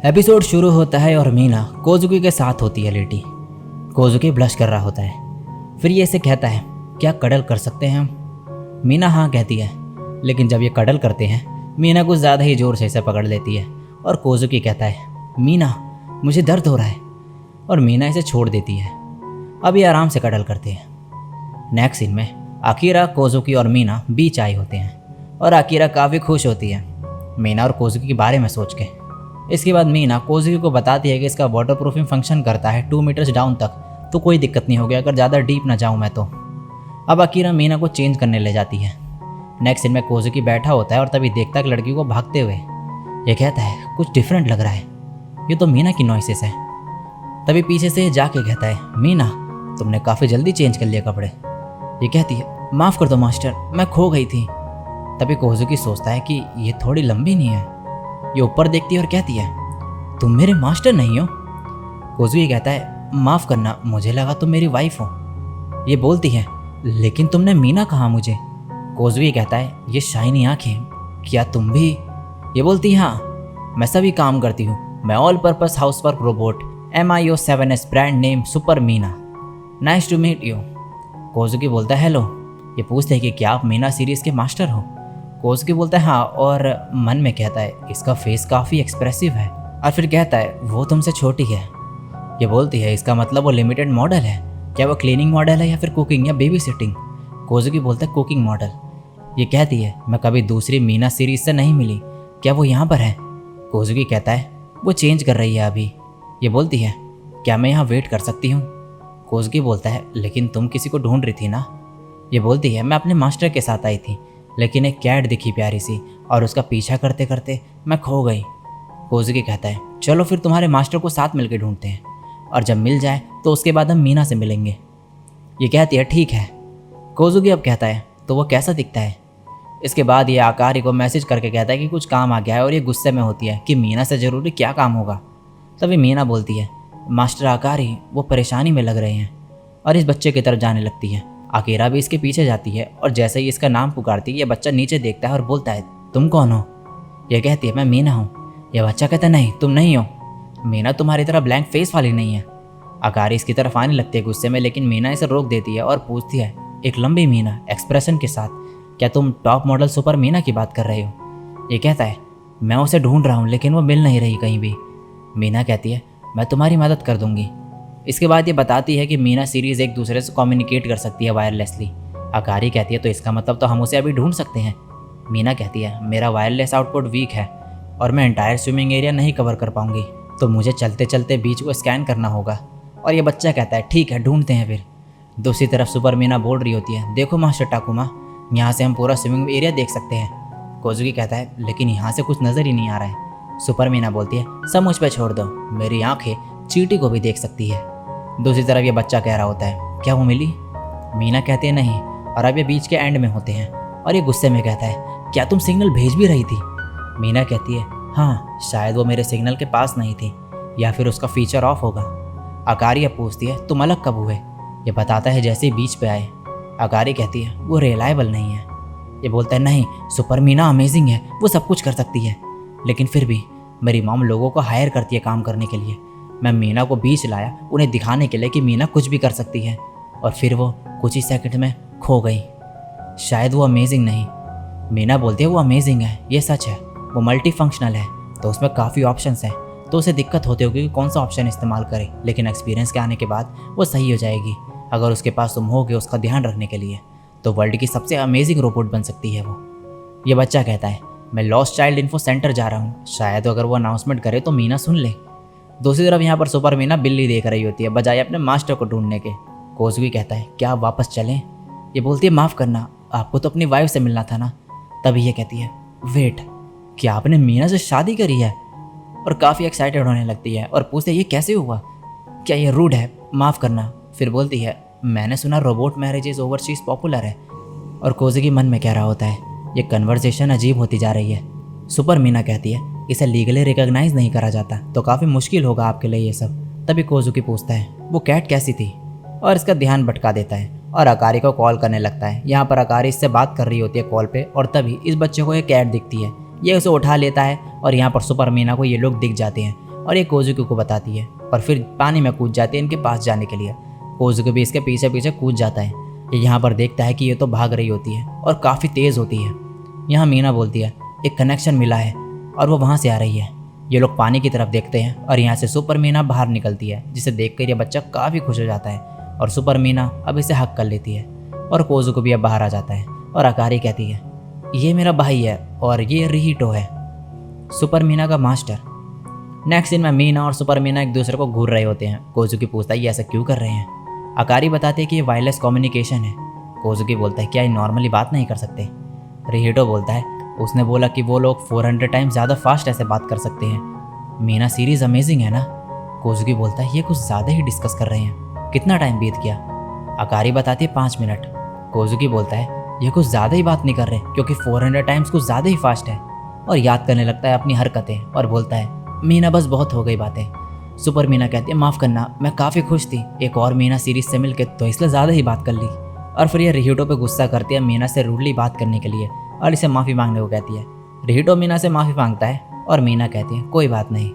Episode शुरू होता है और मीना कोजुकी के साथ होती है लेटी। कोजुकी ब्लश कर रहा होता है। फिर ये इसे कहता है, क्या कडल कर सकते हैं हम? मीना हाँ कहती है, लेकिन जब ये कडल करते हैं मीना कुछ ज़्यादा ही ज़ोर से इसे पकड़ लेती है और कोजुकी कहता है, मीना मुझे दर्द हो रहा है, और मीना इसे छोड़ देती है। अब ये आराम से कडल करते हैं। नेक्स्ट सीन में आकिरा, कोजुकी और मीना बीच आए होते हैं और आकिरा काफ़ी खुश होती है मीना और कोजुकी के बारे में सोच के। इसके बाद मीना कोजुकी को बताती है कि इसका वाटर प्रूफिंग फंक्शन करता है 2 मीटर्स डाउन तक, तो कोई दिक्कत नहीं होगी अगर ज़्यादा डीप ना जाऊँ मैं तो। अब आकिरा मीना को चेंज करने ले जाती है। नेक्स्ट सीन में कोजुकी बैठा होता है और तभी देखता है कि लड़की को भागते हुए। ये कहता है, कुछ डिफरेंट लग रहा है, ये तो मीना की नॉइसेस है। तभी पीछे से जाके कहता है, मीना तुमने काफ़ी जल्दी चेंज कर लिया कपड़े। ये कहती है, माफ़ कर दो मास्टर, मैं खो गई थी। तभी कोजुकी सोचता है कि ये थोड़ी लंबी नहीं है। ये ऊपर देखती है और कहती है, तुम मेरे मास्टर नहीं हो। कोजुकी कहता है, माफ़ करना, मुझे लगा तुम मेरी वाइफ हो। ये बोलती है, लेकिन तुमने मीना कहा मुझे। कोजुकी कहता है, ये शाइनी आंखें, क्या तुम भी? ये बोलती है, हाँ मैं सभी काम करती हूँ, मैं all purpose house work robot MIO7S brand name super Meena, nice to meet you. Kozuki बोलता है, हेलो। ये पूछते हैं कि क्या आप मीना सीरीज़ के मास्टर हो? कोजुकी बोलता है हाँ, और मन में कहता है, इसका फेस काफ़ी एक्सप्रेसिव है। और फिर कहता है, वो तुमसे छोटी है। ये बोलती है, इसका मतलब वो लिमिटेड मॉडल है, क्या वो क्लीनिंग मॉडल है या फिर कुकिंग या बेबी सिटिंग? कोजुकी बोलता है, कुकिंग मॉडल। ये कहती है, मैं कभी दूसरी मीना सीरीज से नहीं मिली, क्या वो यहाँ पर है? कोजुकी कहता है, वो चेंज कर रही है अभी। ये बोलती है, क्या मैं यहाँ वेट कर सकती हूँ? कोजुकी बोलता है, लेकिन तुम किसी को ढूंढ रही थी ना? ये बोलती है, मैं अपने मास्टर के साथ आई थी, लेकिन एक कैट दिखी प्यारी सी, और उसका पीछा करते करते मैं खो गई। कोजुकी कहता है, चलो फिर तुम्हारे मास्टर को साथ मिलकर ढूंढते हैं, और जब मिल जाए तो उसके बाद हम मीना से मिलेंगे। ये कहती है, ठीक है। कोजुकी अब कहता है, तो वो कैसा दिखता है? इसके बाद ये आकारी को मैसेज करके कहता है कि कुछ काम आ गया है, और ये गुस्से में होती है कि मीना से ज़रूरी क्या काम होगा। तभी मीना बोलती है, मास्टर आकारी वो परेशानी में लग रहे हैं, और इस बच्चे की तरफ जाने लगती है। आकिरा भी इसके पीछे जाती है, और जैसे ही इसका नाम पुकारती है, ये बच्चा नीचे देखता है और बोलता है, तुम कौन हो? यह कहती है, मैं मीना हूँ। यह बच्चा कहता है, नहीं तुम नहीं हो, मीना तुम्हारी तरह ब्लैंक फेस वाली नहीं है। आकारी इसकी तरफ आने लगती है गुस्से में, लेकिन मीना इसे रोक देती है और पूछती है, एक लंबी मीना एक्सप्रेशन के साथ, क्या तुम टॉप मॉडल सुपर मीना की बात कर रहे हो? ये कहता है, मैं उसे ढूंढ रहा हूँ, लेकिन वो मिल नहीं रही कहीं भी। मीना कहती है, मैं तुम्हारी मदद कर दूंगी। इसके बाद ये बताती है कि मीना सीरीज़ एक दूसरे से कम्युनिकेट कर सकती है वायरलेसली। आकारी कहती है, तो इसका मतलब तो हम उसे अभी ढूंढ सकते हैं। मीना कहती है, मेरा वायरलेस आउटपुट वीक है और मैं एंटायर स्विमिंग एरिया नहीं कवर कर पाऊंगी, तो मुझे चलते चलते बीच को स्कैन करना होगा। और ये बच्चा कहता है, ठीक है ढूंढते हैं फिर। दूसरी तरफ सुपर मीना बोल रही होती है, देखो मास्टर टाकुमा, यहाँ से हम पूरा स्विमिंग एरिया देख सकते हैं। कोजुकी कहता है, लेकिन यहाँ से कुछ नज़र ही नहीं आ रहा है। सुपर मीना बोलती है, सब मुझ पर छोड़ दो, मेरी आंखें चींटी को भी देख सकती है। दूसरी तरफ ये बच्चा कह रहा होता है, क्या वो मिली? मीना कहते हैं, नहीं। और अब ये बीच के एंड में होते हैं, और ये गुस्से में कहता है, क्या तुम सिग्नल भेज भी रही थी? मीना कहती है, हाँ शायद वो मेरे सिग्नल के पास नहीं थी, या फिर उसका फीचर ऑफ होगा। आकारी अब पूछती है, तुम अलग कब हुए? ये बताता है जैसे ही बीच पे आए। आकारी कहती है, वो रिलायबल नहीं है। ये बोलता है, नहीं सुपर मीना अमेजिंग है, वो सब कुछ कर सकती है, लेकिन फिर भी मेरी मॉम लोगों को हायर करती है काम करने के लिए। मैं मीना को बीच लाया उन्हें दिखाने के लिए कि मीना कुछ भी कर सकती है, और फिर वो कुछ ही सेकंड में खो गई। शायद वो अमेजिंग नहीं। मीना बोलती है, वो अमेजिंग है, ये सच है, वो मल्टी फंक्शनल है, तो उसमें काफ़ी ऑप्शंस हैं, तो उसे दिक्कत होती होगी कि कौन सा ऑप्शन इस्तेमाल करे, लेकिन एक्सपीरियंस के आने के बाद वो सही हो जाएगी। अगर उसके पास तुम होगे उसका ध्यान रखने के लिए, तो वर्ल्ड की सबसे अमेजिंग रोबोट बन सकती है वो। ये बच्चा कहता है, मैं लॉस्ट चाइल्ड इन्फो सेंटर जा रहा हूँ, शायद अगर वो अनाउंसमेंट करे तो मीना सुन ले। दूसरी तरफ यहाँ पर सुपर मीना बिल्ली देख रही होती है बजाय अपने मास्टर को ढूंढने के। कोजुकी कहता है, क्या आप वापस चलें? ये बोलती है, माफ़ करना, आपको तो अपनी वाइफ से मिलना था ना। तभी ये कहती है, वेट, क्या आपने मीना से शादी करी है? और काफ़ी एक्साइटेड होने लगती है और पूछते, ये कैसे हुआ? क्या ये रूड है? माफ़ करना। फिर बोलती है, मैंने सुना रोबोट मैरिजेज ओवरसीज पॉपुलर है। और कोजुकी मन में कह रहा होता है, ये कन्वर्सेशन अजीब होती जा रही है। सुपर मीना कहती है, इसे लीगली रिकॉग्नाइज नहीं करा जाता, तो काफ़ी मुश्किल होगा आपके लिए ये सब। तभी कोजुकी पूछता है, वो कैट कैसी थी? और इसका ध्यान भटका देता है और आकारी को कॉल करने लगता है। यहाँ पर आकारी इससे बात कर रही होती है कॉल पे, और तभी इस बच्चे को एक कैट दिखती है। ये उसे उठा लेता है और यहाँ पर सुपर मीना को ये लोग दिख जाते हैं और ये कोजुकी को बताती है और फिर पानी में कूद जाते हैं इनके पास जाने के लिए। कोजुकी भी इसके पीछे पीछे कूद जाता है। ये यहाँ पर देखता है कि ये तो भाग रही होती है और काफ़ी तेज़ होती है। यहाँ मीना बोलती है एक कनेक्शन मिला है और वो वहाँ से आ रही है। ये लोग पानी की तरफ देखते हैं और यहाँ से सुपर मीना बाहर निकलती है, जिसे देखकर ये बच्चा काफ़ी खुश हो जाता है और सुपर मीना अब इसे हक कर लेती है और कोजुकी भी अब बाहर आ जाता है और अकारी कहती है ये मेरा भाई है और ये रिहिटो है, सुपर मीना का मास्टर। नेक्स्ट सीन में मीना और सुपर मीना एक दूसरे को घूर रहे होते हैं। कोजुकी पूछता है ये ऐसा क्यों कर रहे हैं। अकारी बताते हैं कि ये वायरलेस कम्युनिकेशन है। कोजुकी बोलता है क्या ये नॉर्मली बात नहीं कर सकते। रिहिटो बोलता है उसने बोला कि वो लोग 400 टाइम्स ज़्यादा फास्ट ऐसे बात कर सकते हैं। मीना सीरीज अमेजिंग है ना। कोजुकी बोलता है ये कुछ ज़्यादा ही डिस्कस कर रहे हैं, कितना टाइम बीत गया। अकारी बताती है 5 मिनट। कोजुकी बोलता है ये कुछ ज़्यादा ही बात नहीं कर रहे क्योंकि 400 टाइम्स कुछ ज़्यादा ही फास्ट है और याद करने लगता है अपनी हरकतें और बोलता है मीना बस बहुत हो गई बातें। सुपर मीना कहती है माफ़ करना, मैं काफ़ी खुश थी एक और मीना सीरीज से मिलकर, तो इसलिए ज़्यादा ही बात कर ली। और फिर ये रिहिटो पे गुस्सा करती है मीना से रूडली बात करने के लिए और इसे माफ़ी मांगने को कहती है। रिहिटो मीना से माफ़ी मांगता है और मीना कहती है कोई बात नहीं।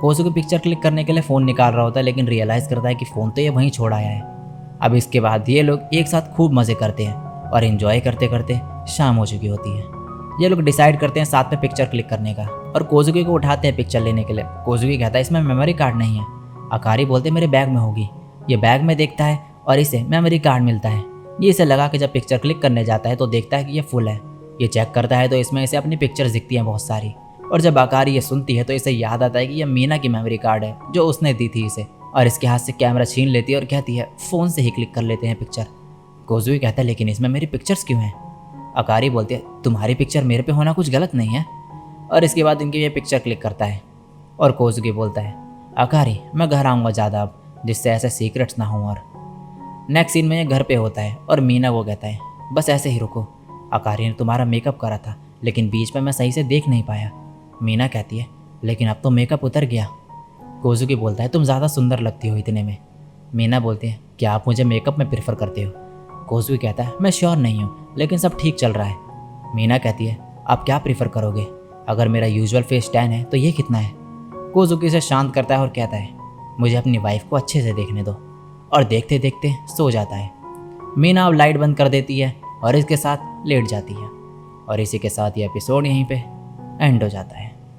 कोजुकी पिक्चर क्लिक करने के लिए फ़ोन निकाल रहा होता है लेकिन रियलाइज़ करता है कि फ़ोन तो ये वहीं छोड़ आया है। अब इसके बाद ये लोग एक साथ खूब मज़े करते हैं और इन्जॉय करते करते शाम हो चुकी होती है। ये लोग डिसाइड करते हैं साथ में पिक्चर क्लिक करने का और कोजुकी को उठाते हैं पिक्चर लेने के लिए। कोजुकी कहता है इसमें मेमोरी कार्ड नहीं है। अकारी बोलते मेरे बैग में होगी। ये बैग में देखता है और इसे मेमोरी कार्ड मिलता है। ये इसे लगा कि जब पिक्चर क्लिक करने जाता है तो देखता है कि ये फुल है। ये चेक करता है तो इसमें इसे अपनी पिक्चर्स दिखती हैं बहुत सारी। और जब अकारी ये सुनती है तो इसे याद आता है कि यह मीना की मेमोरी कार्ड है जो उसने दी थी इसे, और इसके हाथ से कैमरा छीन लेती है और कहती है फ़ोन से ही क्लिक कर लेते हैं पिक्चर। कोजुकी कहता है लेकिन इसमें मेरी पिक्चर्स क्यों हैं। अकारी बोलती है तुम्हारी पिक्चर मेरे पे होना कुछ गलत नहीं है। और इसके बाद इनकी ये पिक्चर क्लिक करता है और कोजुकी बोलता है अकारी मैं घर आऊँगा ज़्यादा अब, जिससे ऐसे सीक्रेट्स ना हों। और नेक्स्ट सीन में ये घर पे होता है और मीना को कहता है बस ऐसे ही रुको, अकारी ने तुम्हारा मेकअप करा था लेकिन बीच में मैं सही से देख नहीं पाया। मीना कहती है लेकिन अब तो मेकअप उतर गया। कोजुकी बोलता है तुम ज़्यादा सुंदर लगती हो इतने में। मीना बोलती है क्या आप मुझे मेकअप में प्रेफर करते हो। कोजुकी कहता है मैं श्योर नहीं हूँ लेकिन सब ठीक चल रहा है। मीना कहती है आप क्या प्रेफर करोगे, अगर मेरा यूजुअल फेस 10 है तो ये कितना है। कोजुकी से शांत करता है और कहता है मुझे अपनी वाइफ को अच्छे से देखने दो, और देखते देखते सो जाता है। मीना अब लाइट बंद कर देती है और इसके साथ लेट जाती है और इसी के साथ ये एपिसोड यहीं पे एंड हो जाता है।